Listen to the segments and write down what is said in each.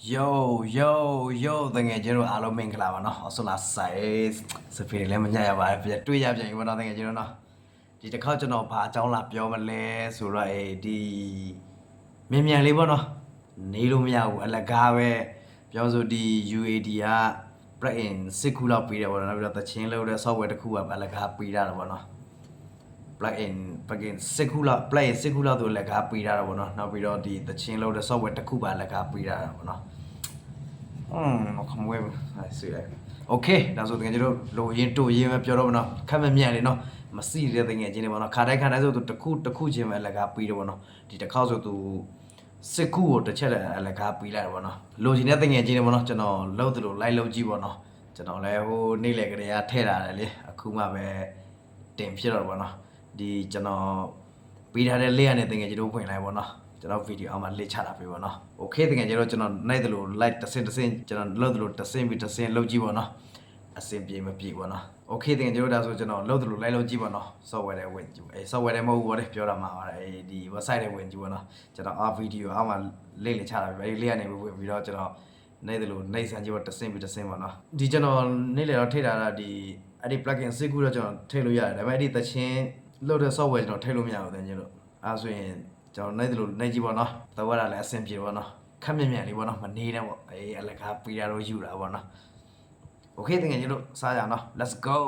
Yo တကယ်ကျွန်တော်အားလုံးမင်္ဂလာပါနော်အဆလာဆိုင်စပယ်လည်းမညရပါဘူးတွေ့ရပြန်ပြီပေါ့နော်တကယ်ကျွန်တော်နော်ဒီတစ်ခေါက်ကျွန်တော်ဘာအကြောင်းလာပြောမလဲဆိုတော့ဒီမြန်လေးပေါ့နော်နေလို့မရဘူးအလကားပဲပြောဆိုဒီ UAD က plugin 6ခုလောက်ပေးတယ်ပေါ့နော်ပြီးတော့တချင်းလို့တဲ့ software တစ်ခုကအလကားပေးတာပေါ့နော် plugin 6ခုလောက်သူလက်ကားပေးတာပေါ့နော်နောက်ပြီးတော့ဒီတချင်းလို့တဲ့ software တစ်ခုပါလက်ကားပေးတာပေါ့နော်ခမွေးဆွေးလိုက်โอเคဒါဆိုတကယ်ကျွန်တော်လိုရင်းတို့ရင်းပဲပြောတော့မနော်ခက်မမြန်လေနော်မစီတဲ့တကယ်ချင်းတွေပေါ့နော်ခါတိုင်းဆိုသူတစ်ခုချင်းပဲလက်ကားပြီးတော့ပေါ့နော်ဒီတစ်ခေါက်ဆိုသူစစ်ခုကိုတစ်ချက်လက်ကားပြီးလိုက်တယ်ပေါ့နော်လိုချင်တဲ့တကယ်ချင်းတွေပေါ့နော်ကျွန်တော်လှုပ်သလိုလိုက်လှုပ်ကြည့်ပေါ့နော်ကျွန်တော်လည်းဟိုနေ့လေကလေးကထဲ့တာလေအခုမှပဲတင်ဖြစ်တော့ပေါ့နော်ဒီကျွန်တော်ပြီးထားတဲ့လေးရတဲ့တကယ်ချင်းတို့ဖွင့်လိုက်ပေါ့နော်ကျွန်တော်ဗီဒီယိုအောက်မှာလေ့ချတာပြပေါ့နော်โอเคတကယ်ကျွန်တော်နိုင်တယ်လို့ like တစ်စင်ကျွန်တော်လုပ်တယ်လို့တစ်စင်ပြီးတစ်စင်လုပ်ကြည့်ပေါ့နော်အစင်ပြေမပြေပေါ့နော်โอเคတကယ်ကျွန်တော်ဒါဆိုကျွန်တော်လုပ်တယ်လို့ like လုပ်ကြည့်ပေါ့နော် software တွေဝင်ကြည့်software တွေမဟုတ်ဘူးပေါ့ပြောတာမှာပါတယ်ဒီ website တွေဝင်ကြည့်ပေါ့နော်ကျွန်တော်ဗီဒီယိုအောက်မှာလေ့ချတာပြလေးရနေဝင်ပြီးတော့ကျွန်တော်နိုင်တယ်လို့နိုင်စမ်းကြည့်ပေါ့တစ်စင်ပြီးတစ်စင်ပေါ့နော်ဒီကျွန်တော်နေ့လေတော့ထိတာဒီအဲ့ဒီ plugin 6ခုတော့ကျွန်တော်ထည့်လို့ရတယ်ဒါပေမဲ့အဲ့ဒီသချင်းလုပ်တဲ့ software ကျွန်တော်ထည့်လို့မရဘူးတကယ်ကျွန်တော်အဲဆိုရင်ကျွန်တော်နိုင်တယ်လို့နိုင်ကြည့်ပေါ့နော်တော့ရတာလည်းအဆင်ပြေပေါ့နော်ခက်မြန်လေးပေါ့နော်မနေနဲ့ပေါ့အလကားပြီးတာတော့ယူတာပေါ့နော်โอเคတကယ်ကျွန်တော်စားကြအောင်နော် let's go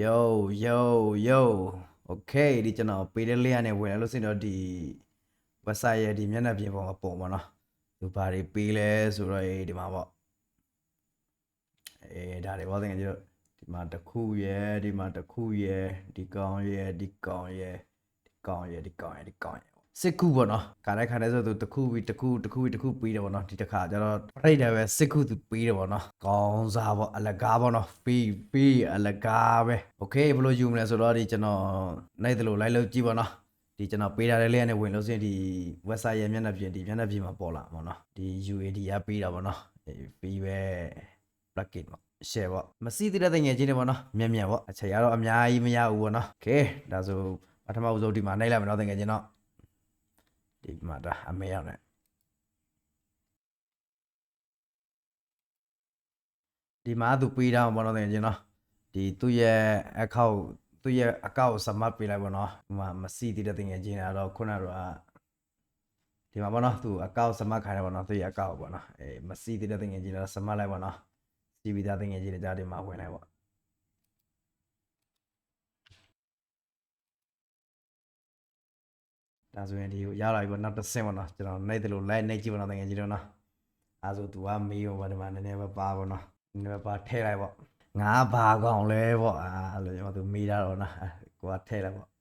yo โอเคဒီကျွန်တော်ပေးတဲ့လေးရနေဝင်လို့စင်တော့ဒီ website ရဲ့ဒီမျက်နှာပြင်ပေါ်မှာပုံပေါ့နော်သူဘာတွေပေးလဲဆိုတော့ဒီမှာပေါ့ဒါတွေပေါ့တကယ်ကျွန်တော်ဒီမှာတစ်ခုရယ်ဒီမှာတစ်ခုရယ်ဒီကောင်ရယ်ဒီကောင်ရယ်ဒီကောင်ရယ်စစ်ခုပေါ့နော်ခါတိုင်းဆိုသူတစ်ခုပြီးတစ်ခုပြီးတယ်ပေါ့နော်ဒီတစ်ခါကျတော့ပြိတ်တယ်ပဲစစ်ခုသူပြီးတယ်ပေါ့နော်ကောင်းစားပေါ့အလကားပေါ့နော်ပြီးအလကားပဲโอเคဘယ်လိုယူမလဲဆိုတော့ဒီကျွန်တော်နိုင်တယ်လို့လိုက်လို့ကြည့်ပေါ့နော်ဒီကျွန်တော်ပေးထားတဲ့လေးနဲ့ဝင်လို့ဆိုရင်ဒီ website ရဲ့မျက်နှာပြင်မှာပေါ်လာပေါ့နော်ဒီ UAD ရပေးတာပေါ့နော်ပြီးပဲ plugin ပေါ့ share ပေါ့မစီးသေးတဲ့ငယ်ချင်းတွေပေါ့နော်မြန်ပေါ့အချိန်ရတော့အများကြီးမရဘူးပေါ့နော်โอเคဒါဆိုပထမဦးဆုံးဒီမှာနိုင်လိုက်မယ်နော်ငယ်ချင်းတော့ဒီမှာဒါအမေရောက်နေဒီမှာသူပေးတာပေါ့နော်ငယ်ချင်းနော်ဒီသူ့ရဲ့ account စမတ်ပေးလိုက်ပေါ့နော်ဒီမှာမစီးသေးတဲ့ငယ်ချင်းတွေကတော့ခုနကတော့ဒီမှာပေါ့နော်သူ account စမတ်ခိုင်းတယ်ပေါ့နော်သူ့ရဲ့ account ပေါ့နော်မစီးသေးတဲ့ငယ်ချင်းတွေတော့စမတ်လိုက်ပေါ့နော်စီးပြီးသားငယ်ချင်းတွေကြားဒီမှာဝင်လိုက်ပေါ့ဒါဆိုရင်ဒီကိုရောက်လာပြီပေါ့နောက်တစ်ဆင့်ပေါ့နော်ကျွန်တော်နိုင်တယ်လို့ like နိုင်ကြည့်ပေါ့နော်ငယ်ချင်းတို့နော်အဲဆိုသူကမေးပေါ့ဒီမှာနည်းနည်းပဲပါပေါ့နော်နည်းနည်းပဲပါထည့်လိုက်ပေါ့ငါဘာကောင်လဲပေါ့အဲ့လိုကျွန်တော်သူမေးတာတော့နော်ကိုကထည့်လိုက်ပေါ့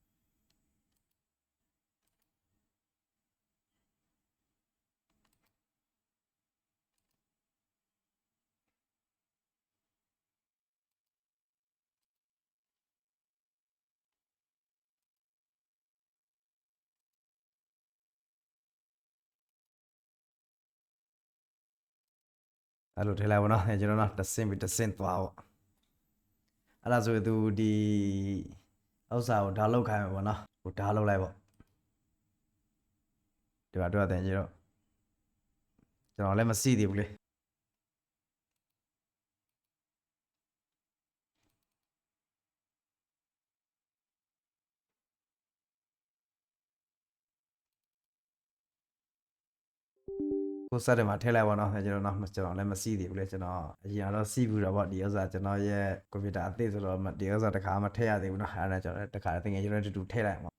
အဲ့လိုထည့်လိုက်ပေါ့နော်ကျွန်တော်နော်တစ်ဆင့်ပြီးတစ်ဆင့်သွားပေါ့အဲ့ဒါဆိုရင်သူဒီဥစ္စာကိုဒါလောက်ခိုင်းမှာပေါ့နော်ဟိုဒါလောက်လိုက်ပေါ့ဒီမှာတွေ့တယ်ကျွန်တော်လည်းမစီသေးဘူးလေကိုစက်တယ်မှာထည့်လိုက်ပါတော့ကျွန်တော်လည်းမစီးသေးဘူးလေကျွန်တော်အရင်တော့စီးဘူးတော့ဗောဒီဥစ္စာကျွန်တော်ရဲ့ကွန်ပျူတာအသစ်ဆိုတော့ဒီဥစ္စာတစ်ခါမှထည့်ရသေးဘူးနော်အဲ့ဒါကျွန်တော်တစ်ခါတကယ်ကျွန်တော်တူထည့်လိုက်မှာ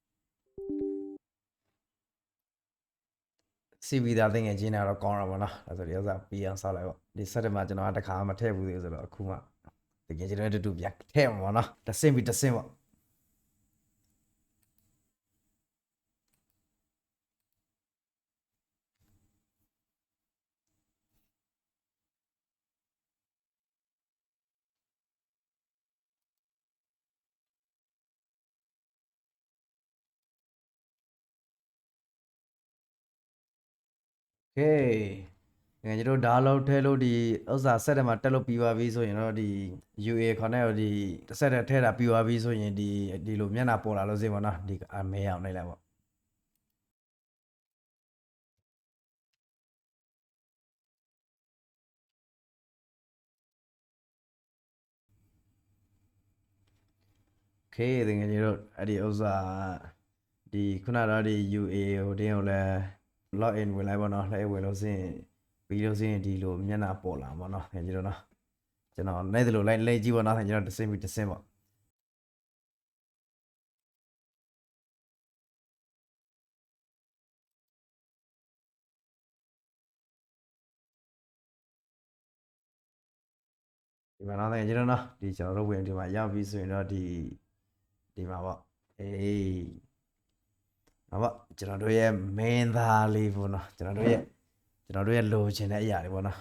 စီးပြီးသားတကယ်ချင်းတာတော့ကောင်းတာဗောနော်ဒါဆိုဒီဥစ္စာပြီးအောင်ဆောက်လိုက်ဗောဒီစက်တယ်မှာကျွန်တော်တစ်ခါမှထည့်ဘူးသေးဆိုတော့အခုမှတကယ်ကျွန်တော်တူပြန်ထည့်မှာဗောနော်တစ်ဆင့်ပြီးတစ်ဆင့်ဗောโอเคငယ်ကျွန်တော်ဒါလောက်ထဲလို့ဒီဥစ္စာဆက်တယ်မှာတက်လို့ပြီးသွားပြီဆိုရင်တော့ဒီ UA ခေါ်နေတော့ဒီဆက်တယ်ထဲတာပြီးသွားပြီဆိုရင်ဒီလိုမျက်နှာပေါ်လာလို့စေပါနော်ဒီအမဲအောင်နေလိုက်ပေါ့ တကယ်ကြီးတို့အဲ့ဒီဥစ္စာဒီခုနတော့ဒီ UA ဟိုတင်းကိုလည်း log in ဝင်လိုက်ပါတော့လိုက်ဝင်လို့စရင်ပြီးလို့စရင်ဒီလိုမျက်နှာပေါ်လာပါတော့ခင်ဗျာနော်ကျွန်တော်နိုင်တယ်လို့လိုက်ကြည့်ပါတော့ခင်ဗျာတစ်စင်းပြီးတစ်စင်းပေါ့ဒီမှာတော့ခင်ဗျာနော်ဒီကျွန်တော်တို့ဝင်ဒီမှာရောက်ပြီးဆိုရင်တော့ဒီမှာပေါ့ပေါ့ကျွန်တော်တို့ရဲ့ main သားလေးပေါ့နော်ကျွန်တော်တို့ရဲ့လိုချင်တဲ့အရာတွေပေါ့နော်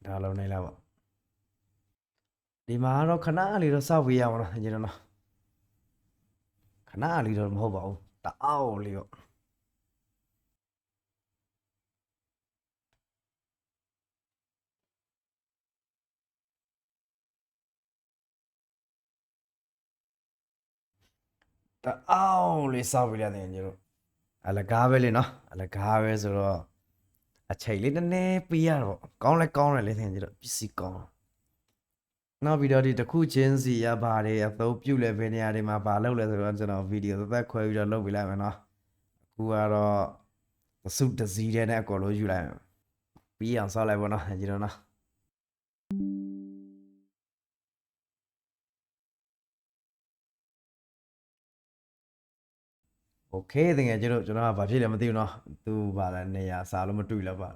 ဒါလုံးနေလားပေါ့ဒီမှာတော့ခဏလေးတော့စောက်ပေးရမှာနော်ကျွန်တော်နော်ခဏလေးတော့မဟုတ်ပါဘူးတအားလေးပေါ့တအားလေးစောက်ပေးရတယ်ကျွန်တော်အလကားပဲလေနော်အလကားပဲဆိုတော့အချိန်လေးနည်းနည်းပေးရတော့ကောင်းလဲကောင်းတယ်လေထင်ကျွန်တော်ပစ္စည်းကောင်းနောက်ပြီးတော့ဒီတစ်ခုချင်းစီရပါတယ်အသုံးပြုလဲဘယ်နေရာတွေမှာပါလုပ်လဲဆိုတော့ကျွန်တော်ဗီဒီယိုသက်ခွဲပြီးတော့လုပ်ပြလိုက်မယ်နော်အခုကတော့သစုတစည်းတဲ့နဲ့အကောလို့ယူလိုက်မယ်ပြီးအောင်ဆောက်လိုက်ပါတော့ကျွန်တော်နော်โอเคတကယ်ကျွန်တော်ကဘာဖြစ်လဲမသိဘူးเนาะသူပါလဲနေရာစာလို့မတွေ့တော့ပါ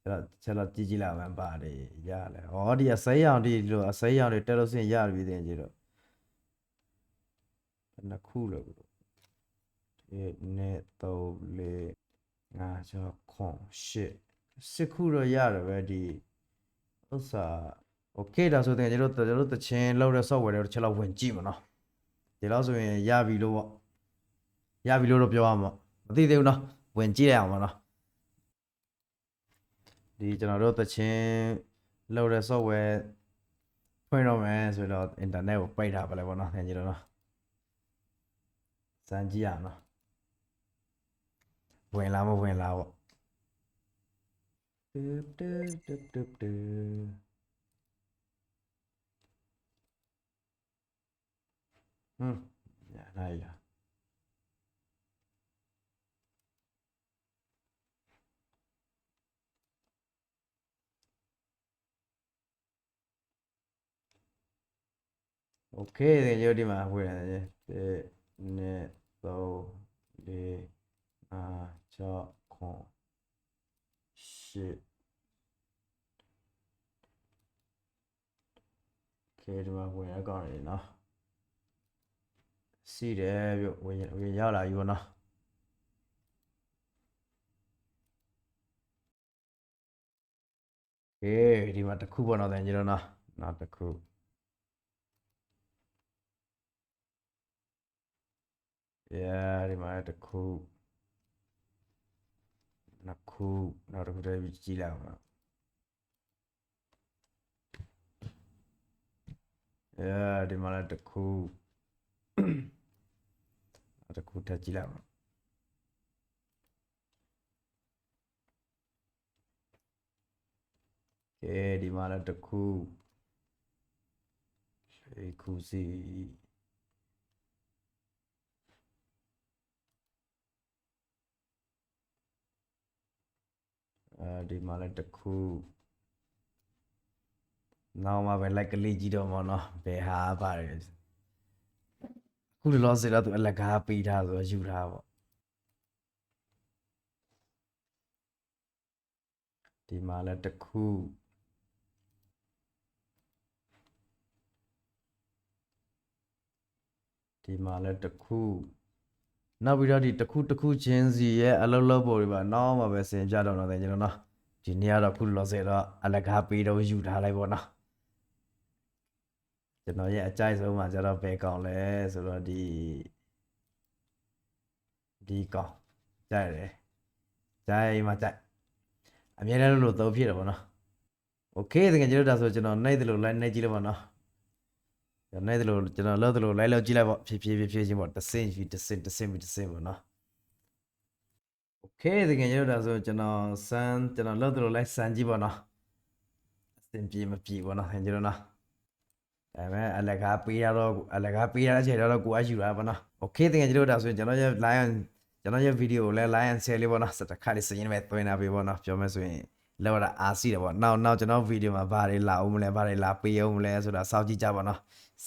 ကျွန်တော်ကြည့်လိုက်မှပါတယ်ရလဲဩဒီအစိမ်းရောင်ဒီလိုအစိမ်းရောင်တွေတက်လို့စင်ရပြီတဲ့ကျွန်တော်နှစ်ခုလို့ဒီနဲ့3 4 5 6 8ခုတော့ရတယ်ပဲဒီဥစ္စာโอเคဒါဆိုတဲ့ကျွန်တော်တချင်းလောက်တဲ့ software တွေတစ်ချက်လောက်ဝင်ကြည့်မနော်ဒီလောက်ဆိုရင်ရပြီလို့ပေါ့ရပြီလို့တော့ပြောရမှာမသိသေးဘူးနော်ဝင်ကြည့်ရအောင်ပါနော်ဒီကျွန်တော်တို့တချင်းလောက်တဲ့ software ဖွင့်တော့မယ်ဆိုတော့ internet ကိုပိတ်ထားပါလေပေါ့နော်ခင်ဗျာနော်စမ်းကြည့်ရအောင်နော်ဝင်လာမဝင်လာပေါ့ရနိုင်လားโอเคရုပ်ဒီမှာဝင်ရတယ်1 2 3 4 5 6 8โอเคဒီမှာဝင်အကောင့်ရနော်စီးတယ်ပြဝင်ရောက်လာပြီပေါ့နော်โอเคဒီမှာတစ်ခုပေါ့နော်ကျွန်တော်နော်နောက်တစ်ခုဒီမှာတစ်ခုနှစ်ခုနောက်တစ်ခုတည်းကြည့်လိုက်အောင်နော်ဒီမှာလည်းတစ်ခုနောက်တစ်ခုထပ်ကြည့်လိုက်အောင်ဒီမှာလည်းတစ်ခုခုစီဒီမှာလည်းတစ်ခုနောက်မှပဲလိုက်ကလေးကြည့်တော့မှာနော်ဘယ်ဟာပါတယ်အခုလောစေတော့သူအလကားပေးထားဆိုယူထားပေါ့ဒီမှာလည်းတစ်ခုဒီမှာလည်းတစ်ခုနောက်ပြီးတော့ဒီတစ်ခုချင်းစီရဲ့အလုံးလုံးပေါ်တွေပါနောက်မှပဲဆင်ပြတော့တယ်ကျွန်တော်နော်ဒီနေ့ကတော့ခုလောစေတော့အလကားပေးတော့ယူထားလိုက်ပေါ့နော်ကျွန်တော်ရဲ့အကြိုက်ဆုံးမှာကျတော့ဘယ်ကောင်လဲဆိုတော့ဒီကောင်ကြိုက်တယ်ကြိုက်မှကြိုက်အများနဲ့လို့သုံးဖြစ်တယ်ပေါ့နော်โอเคတကယ်ကျွန်တော်ဒါဆိုကျွန်တော်နိုင်တယ်လို့လိုက်နိုင်ကြည့်လိုက်ပါနော်ကျွန်တော်နိုင်တယ်လို့ကျွန်တော်လောက်တယ်လို့လိုက်လောက်ကြည့်လိုက်ပေါ့ဖြည်းဖြည်းချင်းပေါ့တစ်စင်းပြီးတစ်စင်းပေါ့နော်โอเคတကယ်ကျွန်တော်ဒါဆိုကျွန်တော်လောက်တယ်လို့လိုက်စမ်းကြည့်ပါနော်အစင်ပြေမပြေပေါ့နော်ခင်ဗျာနော် ဒါပေမဲ့အလကားပေးရတော့အလကားပေးရတဲ့အချိန်တော့ကိုကယူတာပေါ့နော်โอเคတကယ်ကျွန်တော်ဒါဆိုရင်ကျွန်တော်ရဲ့ lion ကျွန်တော်ရဲ့ video ကိုလည်း lion share လေးပေါ့နော်စတခါလေးစရင်ပဲသွင်းတာပေးပေါ့နော်ပြောမယ်ဆိုရင်လောက်တာအားစီတယ်ပေါ့နောက်ကျွန်တော် video မှာဘာတွေလာအောင်မလဲဘာတွေလာပေးအောင်မလဲဆိုတာစောင့်ကြည့်ကြပါနော်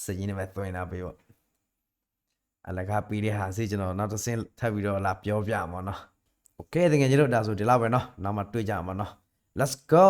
စရင်ပဲသွင်းတာပေးပေါ့အလကားပေးတဲ့ဟာစီကျွန်တော်နောက်တစ်ဆင့်ထပ်ပြီးတော့လာပြောပြမှာနော်โอเคတကယ်ကျွန်တော်ဒါဆိုဒီလောက်ပဲနော်နောက်မှတွေ့ကြမှာနော် let's go